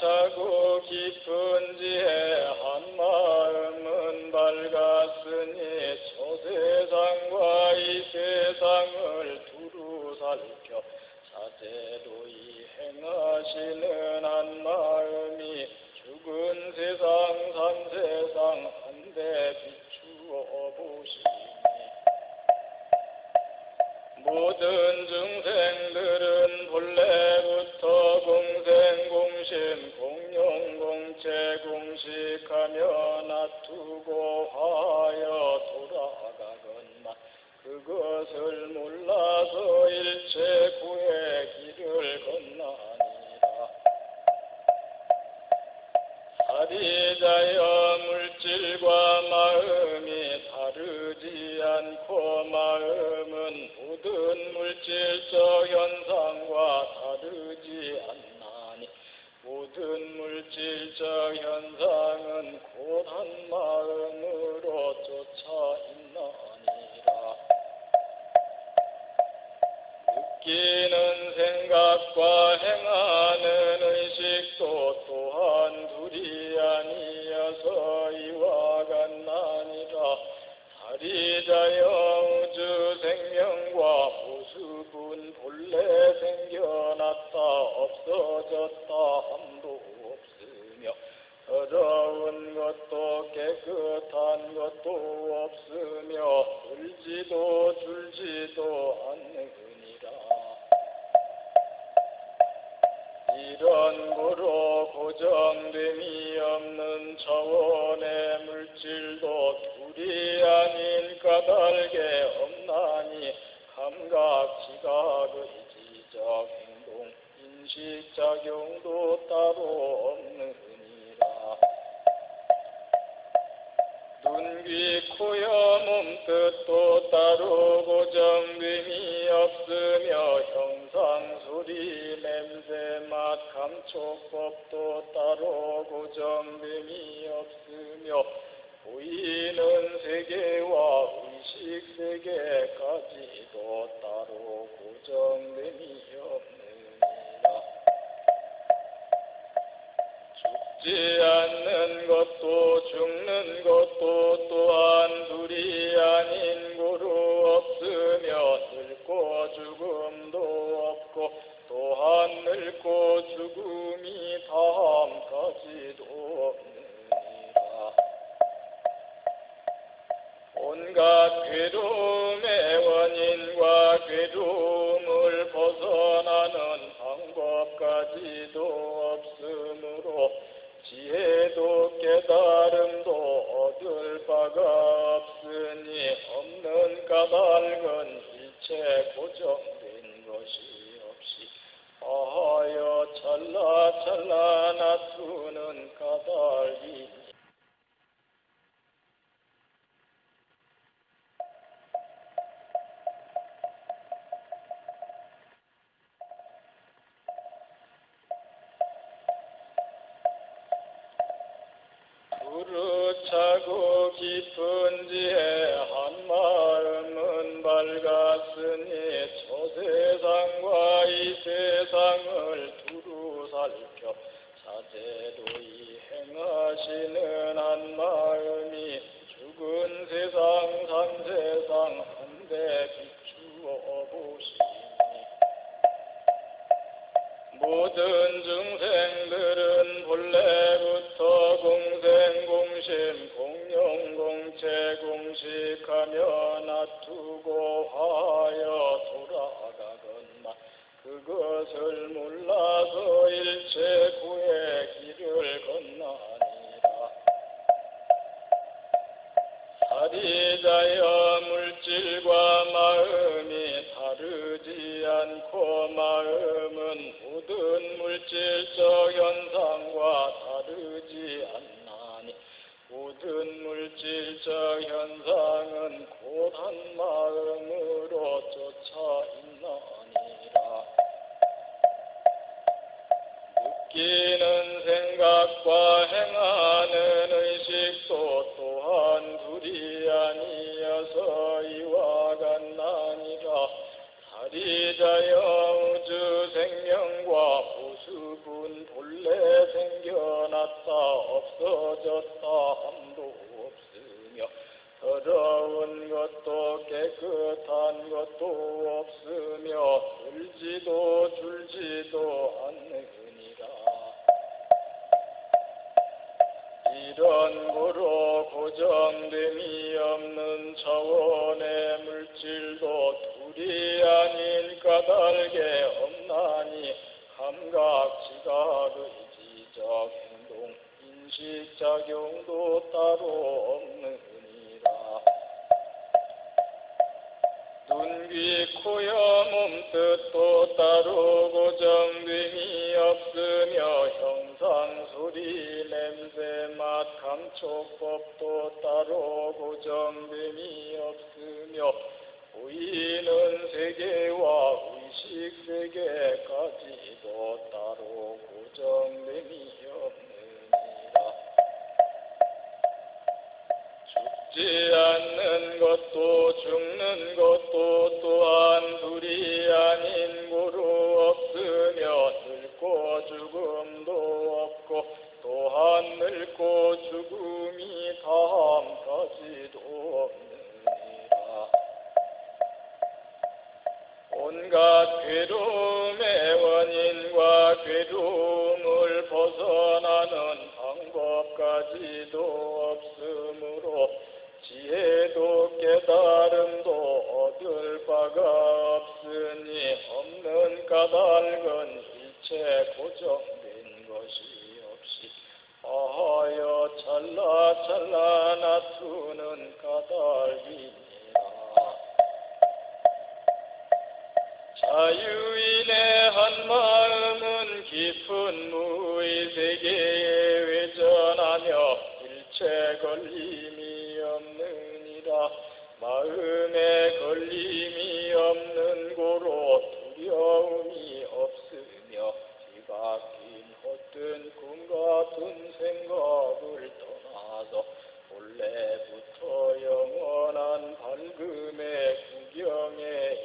차고 깊은 지에 한 마음은 밝았으니 저 세상과 이 세상을 두루 살펴 사제로 이행하시는 한 마음이 죽은 세상 산 세상 한데 비추어 보시니 모든 중생들은 본래부터 공생공심 공용공체 공식하며 놔두고 화하여 돌아가건만 그것을 몰라서 일체 구의 길을 건나니라. 사리자여 물질과 마음이 다르지 않고 마음은 모든 물질적 현상과 다르지 않나니 모든 물질적 현상은 곧 한 마음으로 쫓아 있나니라. 느끼는 생각과 행하는 의식도 또한 둘이 아니어서 이와 같나니라. 사리자여 우주 생명과 모습은 본래 생겨났다 없어졌다 함도 없으며 더러운 것도 깨끗한 것도 없으며 들지도 줄지도 않느니라. 이런 고로 고정됨이 없는 차원의 물질도 둘이 아닌 까닭에 없나니 감각, 지각의 지적, 행동, 인식작용도 따로 없느니라. 눈, 귀, 코여 몸뜻도 따로 고정됨이 없으며 형상, 소리, 냄새, 맛, 감촉법도 따로 고정됨이 없으며 보이는 세계와 의식 세계까지도 따로 고정됨이 없느니라. 죽지 않는 것도 죽는 것도 또한 둘이 아닌 고로 없으며 늙고 죽음도 없고 또한 늙고 죽음이 다함까지도 없느니라. 온갖 괴로움의 원인과 괴로움을 벗어나는 방법까지도 없으므로 지혜도 깨달음도 얻을 바가 없으니 없는 까닭은 일체 고정된 것이 없이 하여 찰나찰나 나투는 까닭이니 차고 깊은 지혜 한 마음은 밝았으니 저 세상과 이 세상을 두루 살펴 사제로이 행하시는 한 마음이 죽은 세상 산세상 한데 비추어 보시니 모든 중생들은 본래부터 공생공심 공용공체 공식하며 놔두고 하여 돌아가건만 그것을 몰라서 일체 구의 길을 건나니라. 사리자여 물질과 마음이 다르지 않고 마음은 모든 물질적 현상과 다르지 않나니 모든 물질적 현상은 곧 한 마음으로 쫓아 있나니라. 느끼는 생각과 행하는 의식도 또한 둘이 아니어서 이와 같나니라. 사리자여 우주 생명과 모습은 본래 생겨났다 없어졌다 함도 없으며 더러운 것도 깨끗한 것도 없으며 들지도 줄지도 않느니라. 이런 고로 고정됨이 없는 차원의 물질도 둘이 아닌 까닭에 없나니 감각, 지각의 지적, 행동, 인식작용도 따로 없느니라. 눈, 귀, 코여 몸뜻도 따로 고정됨이 없으며 형상, 소리, 냄새, 맛, 감촉법도 따로 고정됨이 없으며 보이는 세계와 의식 세계까지도 따로 고정됨이 없느니라. 죽지 않는 것도 죽는 것도 또한 둘이 아닌 고로 없으며 늙고 죽음도 없고 또한 늙고 죽음이 다함까지도 없느니라. 온갖 괴로움의 원인과 괴로움을 벗어나는 방법까지도 없으므로 지혜도 깨달음도 얻을 바가 없으니 없는 까닭은 일체 고정된 것이 없이 아하여 찰나찰나 나투는 까닭이니라. 자유인의 한마음은 깊은 무의 세계에 회전하며 일체 걸림이 없느니라. 마음에 걸림이 없는 고로 두려움이 없으며 뒤바뀐 헛된 꿈 같은 생각을 떠나서 본래부터 영원한 밝음의 구경에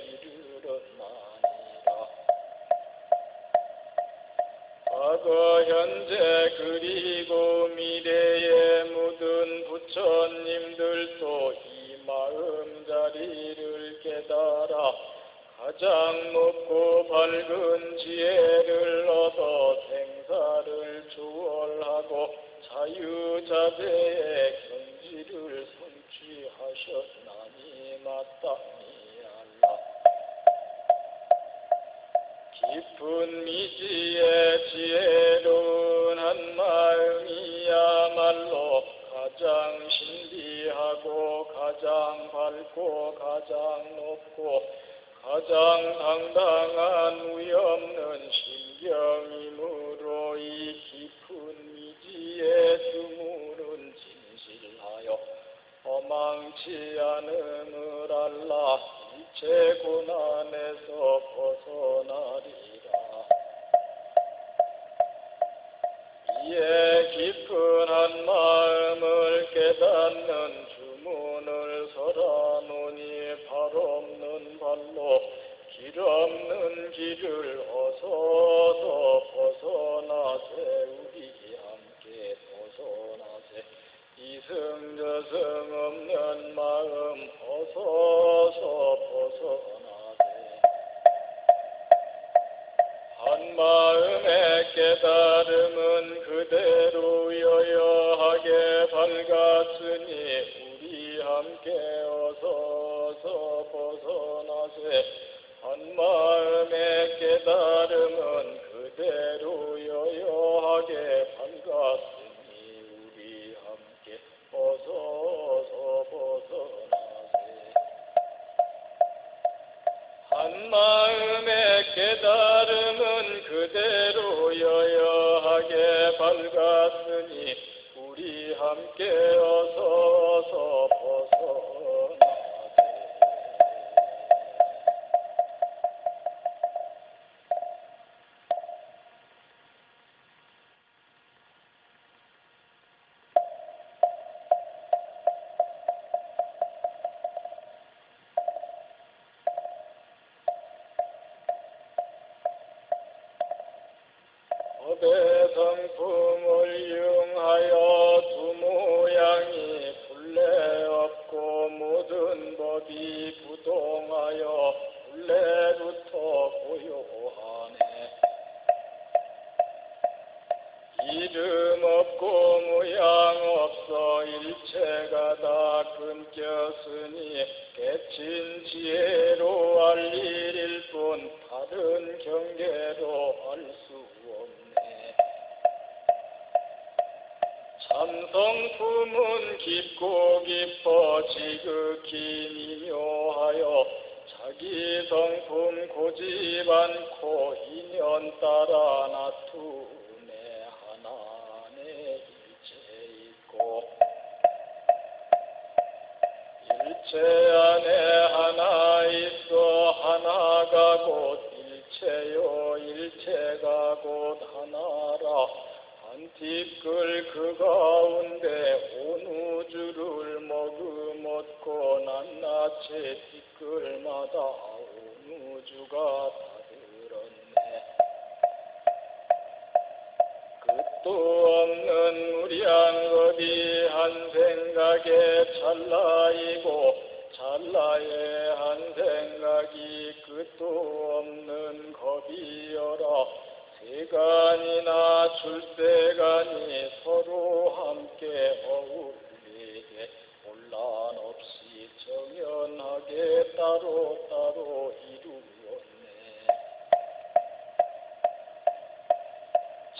이르렀나니라. 과거, 현재, 그리고 미래에 묻은 부처님들도 이 마음자리를 깨달아 가장 높고 밝은 지혜를 얻어 생사를 초월하고 자유자재의 경지를 성취하셨나니 마땅히 알라. 깊은 미지의 지혜로운 한마음이야말로 가장 신비하고 가장 밝고 가장 높고 가장 당당한 위없는 신경이므로 이 깊은 미지의 주문은 진실하여 허망치 않음을 알라. 일체 고난에서 벗어나리라. 이에 깊은 한마음을 깨닫는 주문을 설하노니 발 없는 발로 길 없는 길을 어서서 벗어나세. 우리 함께 벗어나세. 이승저승 없는 마음 어서서 벗어나세. 한마음의 깨달음은 그대로 여여하게 밝았으니 우리 함께 어서서 벗어나세. 한마음의 깨달음은 그대로 여여하게 밝았으니 우리 함께 어서서 벗어나세. 한마음의 깨달음은 그대로 여여하게 밝았으니 우리 함께 어서서 벗어나세. 법의 성품을 융하여 두 모양이 본래 없고 모든 법이 부동하여 본래부터 고요하네. 이름 없고 모양 없어 일체가 다 끊겼으니 깨친 지혜로 알릴 뿐 다른 경계로 알 수 없네. 참성품은 깊고 깊어 지극히 미묘하여 자기 성품 고집 않고 인연 따라 나투네 하나네 일체 있고 일체 안에 하나 있어 하나가 곧 일체요 일체가 곧 하나라 한티끌 그 가운데 온 우주를 머금었고 낱낱이 티끌마다 온 우주가 다 들었네. 끝도 없는 무량겁이 한 생각에 찰나이고 찰나의 한 생각이 끝도 없는 겁이여라. 세간이나 출세간이 서로 함께 어울리게 혼란 없이 정연하게 따로따로 이루었네.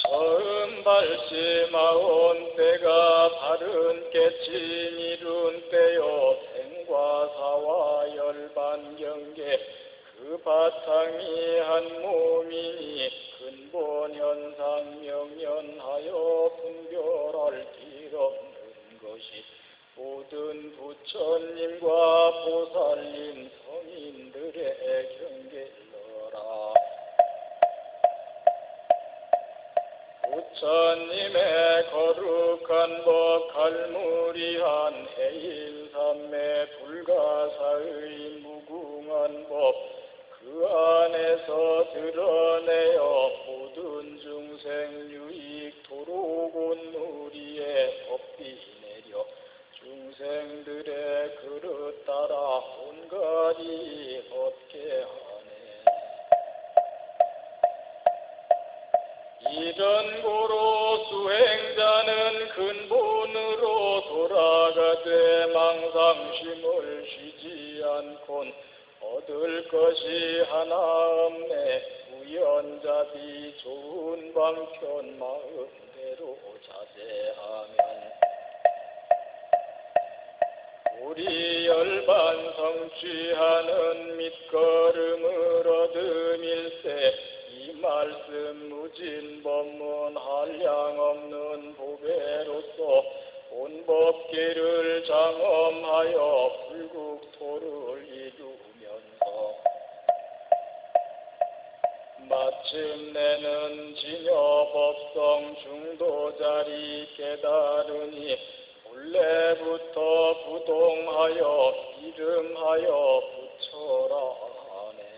처음 발심하온 때가 바른 깨침 이룬 때요. 생과 사와 열반경계 그 바탕이 한 몸이니 근본 현상 명연하여 분별할 길 없는 것이 모든 부처님과 보살님 성인들의 경계러라. 부처님의 거룩한 법 갈무리한 해일삼매 불가사의 무궁한 법 그 안에서 드러내어 모든 중생 유익 도로곤 누리에 법비 내려 중생들의 그릇 따라 온갖이 얻게 하네. 이런 고로 수행자는 근본으로 돌아가되 망상심을 쉬지 않곤 얻을 것이 하나 없네. 우연자비 좋은 방편 마음대로 자제하면 우리 열반 성취하는 밑거름을 얻음일세. 이 말씀 무진 법문 한량 없는 보배로서 온 법계를 장엄하여 불국토를 이루면서 마침내는 진여법성 중도자리 깨달으니 본래부터 부동하여 이름하여 부처라 하네.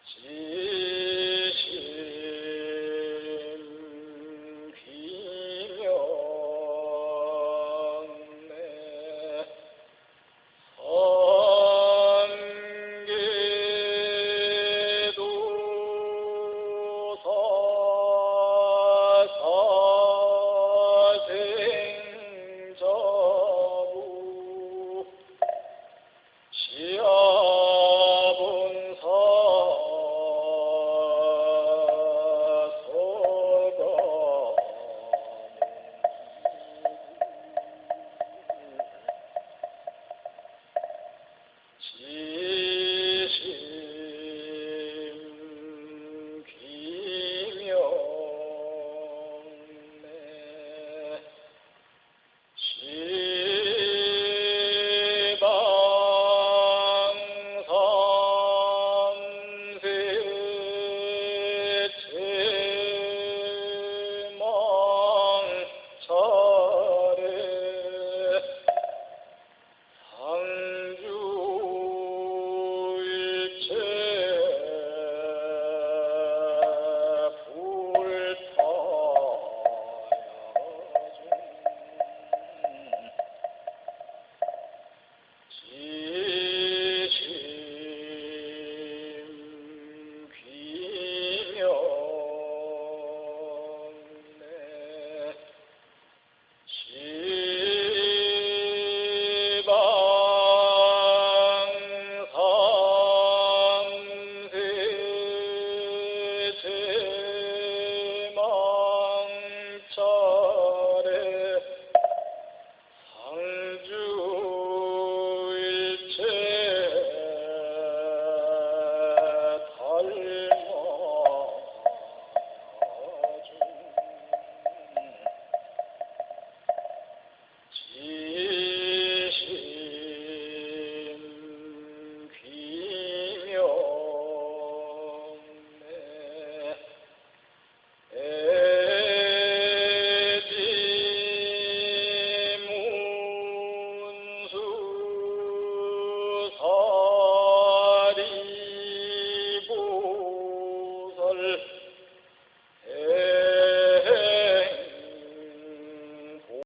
지